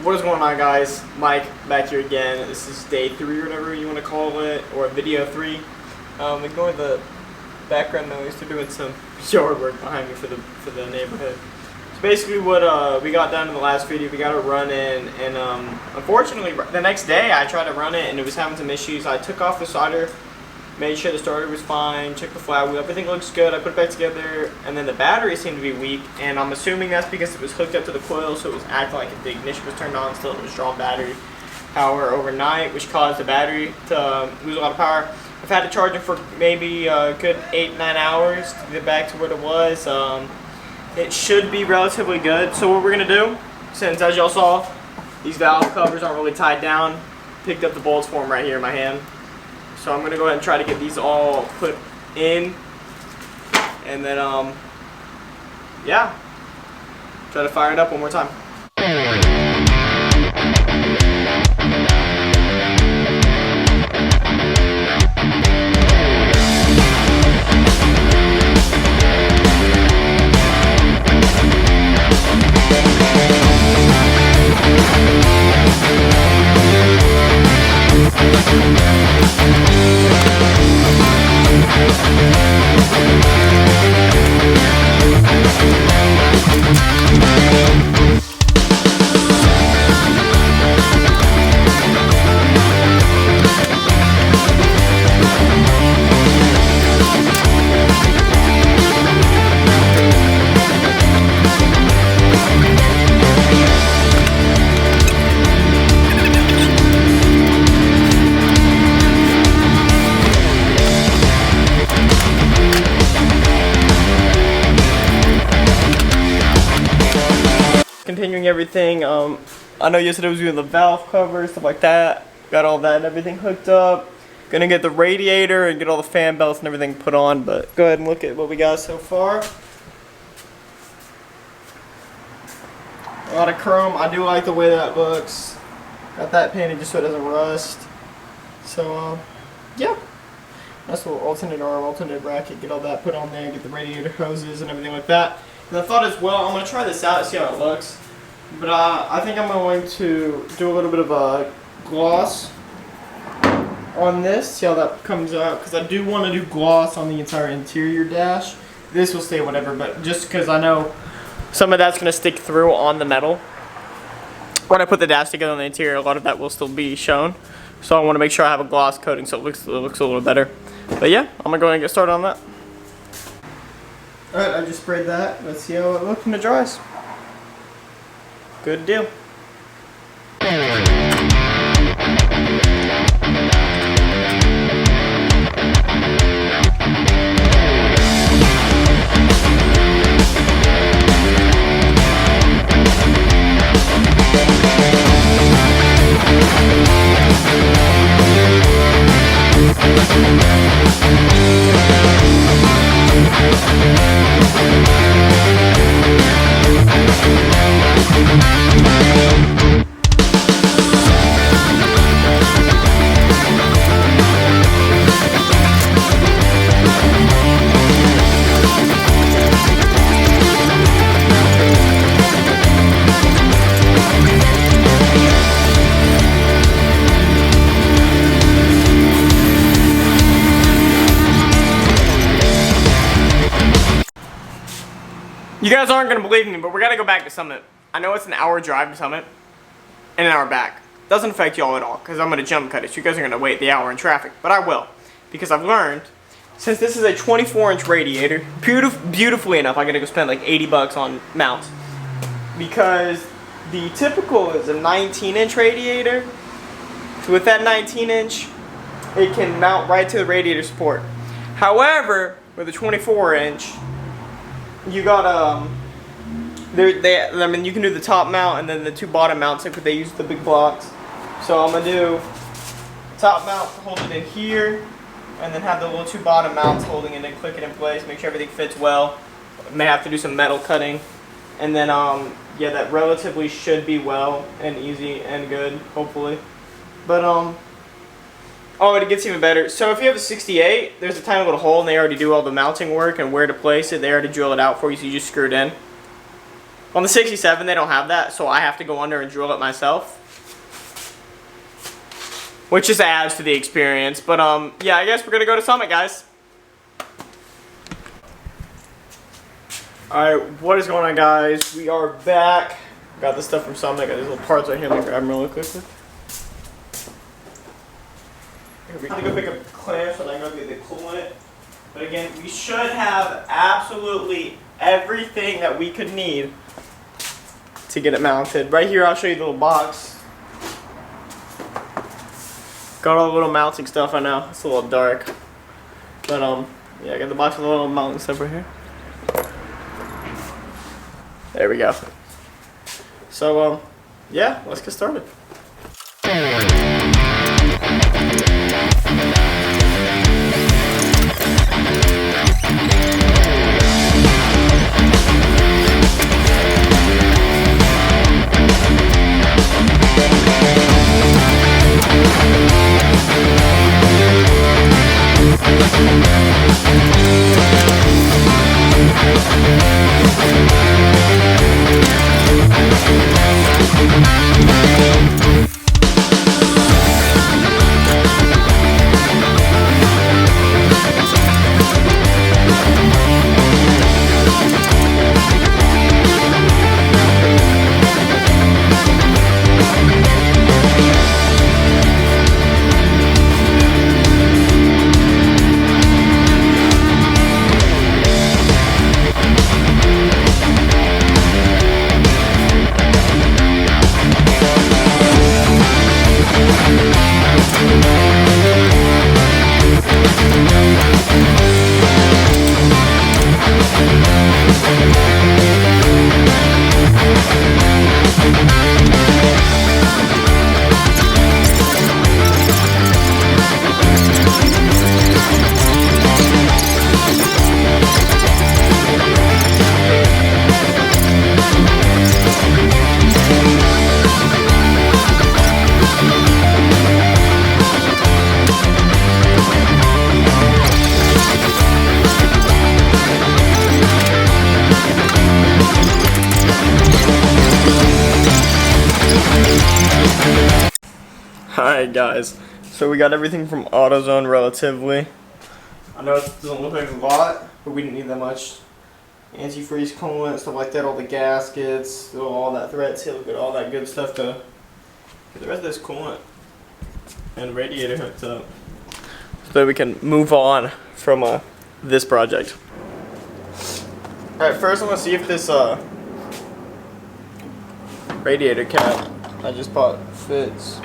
What is going on, guys? Mike back here again. This is day 3 or whatever you want to call it, or video 3. Ignore the background noise. They're doing some yard work behind me for the neighborhood. So basically, what we got done in the last video, we got a run in, and unfortunately, the next day I tried to run it and it was having some issues. I took off the starter, made sure the starter was fine, checked the flywheel, everything looks good. I put it back together, and then the battery seemed to be weak, and I'm assuming that's because it was hooked up to the coil, so it was acting like if the ignition was turned on, still it was drawing battery power overnight, which caused the battery to lose a lot of power. I've had to charge it for maybe a good 8-9 hours to get back to what it was. It should be relatively good. So what we're gonna do, since as y'all saw, these valve covers aren't really tied down, picked up the bolts for them right here in my hand. So I'm going to go ahead and try to get these all put in, and then, yeah, try to fire it up one more time. Continuing everything, I know yesterday I was doing the valve cover, stuff like that. Got all that and everything hooked up. Gonna get the radiator and get all the fan belts and everything put on, but go ahead and look at what we got so far. A lot of chrome. I do like the way that looks. Got that painted just so it doesn't rust. So, yeah. Nice little alternate arm, alternate bracket, get all that put on there, get the radiator hoses and everything like that. And I thought as well, I'm going to try this out and see how it looks. But I think I'm going to do a little bit of a gloss on this, see how that comes out. Because I do want to do gloss on the entire interior dash. This will stay whatever, but just because I know some of that's going to stick through on the metal. When I put the dash together on the interior, a lot of that will still be shown. So I want to make sure I have a gloss coating so it looks a little better. But yeah, I'm going to go ahead and get started on that. Alright, I just sprayed that. Let's see how it looks when it dries. Good deal. You guys aren't going to believe me, but we're going to go back to Summit. I know it's an hour drive to Summit and an hour back. Doesn't affect y'all at all because I'm going to jump cut it. You guys are going to wait the hour in traffic, but I will because I've learned since this is a 24-inch radiator, beautifully enough, I'm going to go spend like 80 bucks on mounts because the typical is a 19-inch radiator. So with that 19-inch, it can mount right to the radiator support. However, with a 24-inch, you got I mean, you can do the top mount and then the 2 bottom mounts, like they use the big blocks. So I'm gonna do top mount, hold it in here, and then have the little 2 bottom mounts holding it and click it in place, make sure everything fits well. May have to do some metal cutting, and then yeah, that relatively should be well and easy and good, hopefully. But Oh, it gets even better. So if you have a 68, there's a tiny little hole and they already do all the mounting work and where to place it. They already drill it out for you, so you just screw it in. On the 67, they don't have that, so I have to go under and drill it myself. Which just adds to the experience. But, yeah, I guess we're going to go to Summit, guys. Alright, what is going on, guys? We are back. Got this stuff from Summit. Got these little parts right here. Let me grab them really quickly. We're going to go pick up the clamp so I can go get the coolant. But again, we should have absolutely everything that we could need to get it mounted. Right here, I'll show you the little box. Got all the little mounting stuff. I know it's a little dark, but yeah, I got the box with the little mounting stuff right here. There we go. So yeah, let's get started. Alright guys, so we got everything from AutoZone relatively. I know it doesn't look like a lot, but we didn't need that much. Antifreeze coolant, stuff like that, all the gaskets, all that thread seal, get all that good stuff to get the rest of this coolant and radiator hooked up so that we can move on from this project. Alright, first I'm going to see if this radiator cap I just bought fits.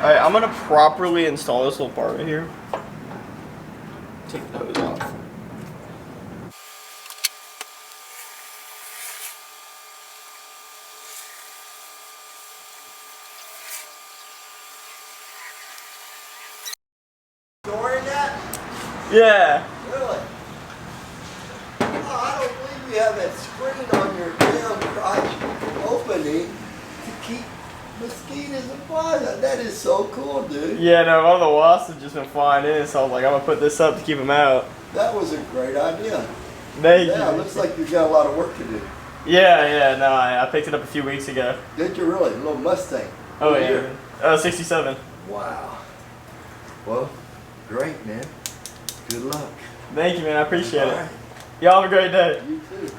Alright, I'm gonna properly install this little part right here. Take the hose off. Storing that? Yeah. Really? Oh, I don't believe you have that screen on your damn crotch opening to keep mosquitoes and flies. That is so cool, dude. Yeah, no, all the wasps have just been flying in, so I was like, I'm gonna put this up to keep them out. That was a great idea. Thank you. Yeah, it looks like you've got a lot of work to do. Yeah, no, I picked it up a few weeks ago. Did you really? A little Mustang. Oh, What yeah. year? 67. Wow. Well, great, man. Good luck. Thank you, man, I appreciate All it. right. Y'all have a great day. You too.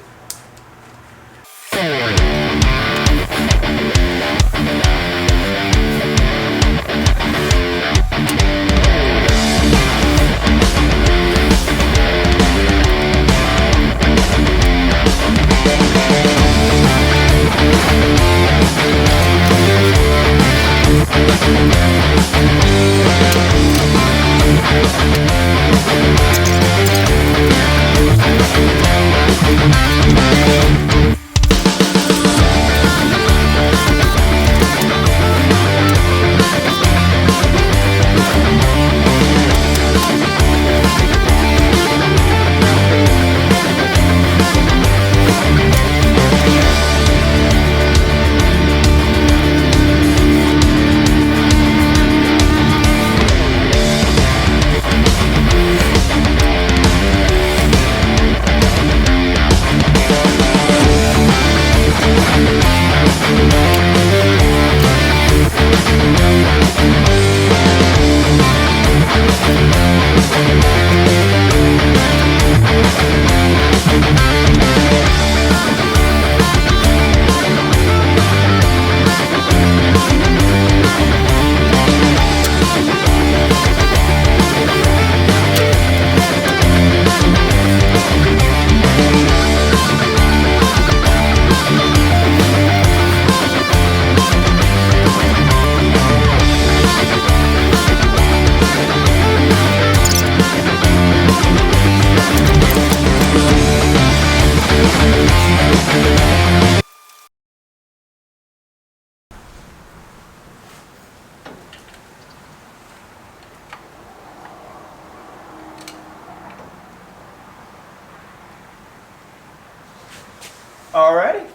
Alrighty.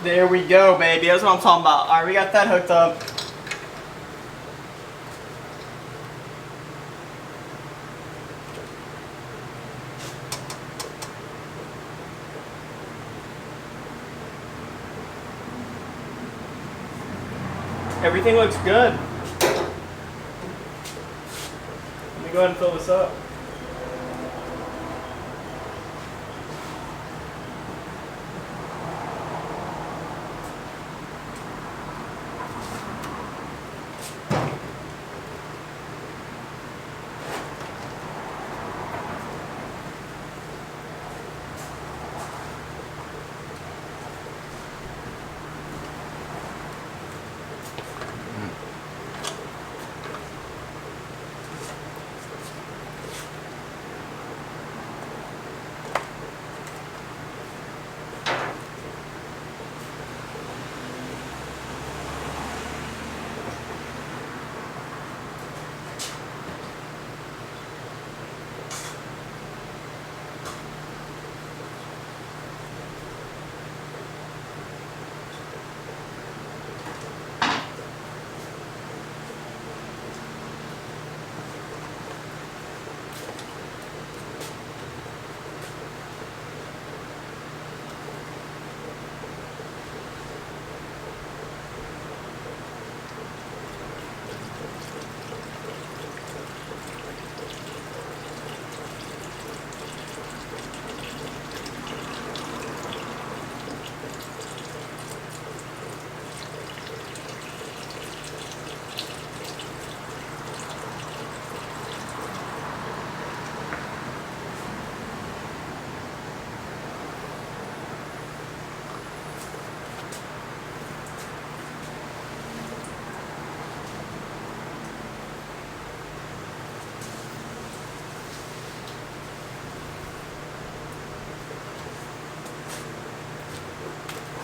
There we go, baby. That's what I'm talking about. Alright, we got that hooked up. Everything looks good. Let me go ahead and fill this up.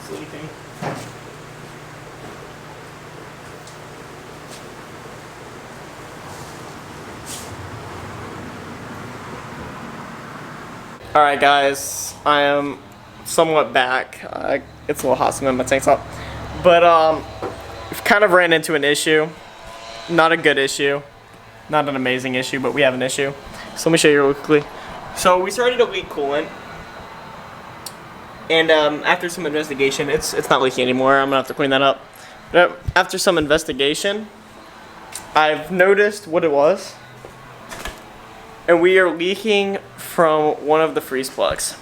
Sleeping. Alright guys, I am somewhat back. It's a little hot, so I'm in my tank top. But we've kind of ran into an issue. Not a good issue. Not an amazing issue, but we have an issue. So let me show you real quickly. So we started to leak coolant. And after some investigation, it's not leaking anymore. I'm gonna have to clean that up. But after some investigation, I've noticed what it was. And we are leaking from one of the freeze plugs.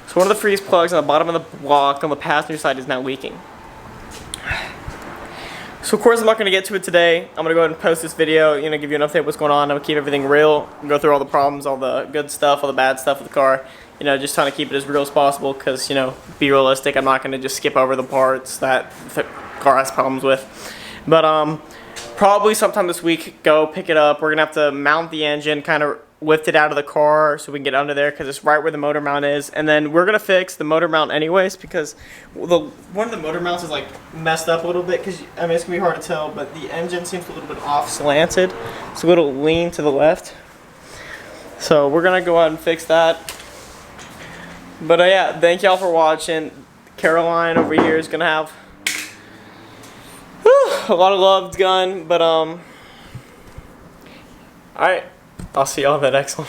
So one of the freeze plugs on the bottom of the block on the passenger side is now leaking. So of course I'm not going to get to it today. I'm going to go ahead and post this video, give you an update of what's going on. I'm going to keep everything real, go through all the problems, all the good stuff, all the bad stuff with the car. Just trying to keep it as real as possible because, be realistic. I'm not going to just skip over the parts that the car has problems with. But probably sometime this week, go pick it up. We're going to have to mount the engine, kind of lift it out of the car so we can get under there because it's right where the motor mount is. And then we're going to fix the motor mount anyways because one of the motor mounts is like messed up a little bit because, it's going to be hard to tell, but the engine seems a little bit off slanted. It's a little lean to the left. So we're going to go ahead and fix that. But yeah, thank y'all for watching. Caroline over here is going to have a lot of love done, but alright, I'll see y'all in the next one.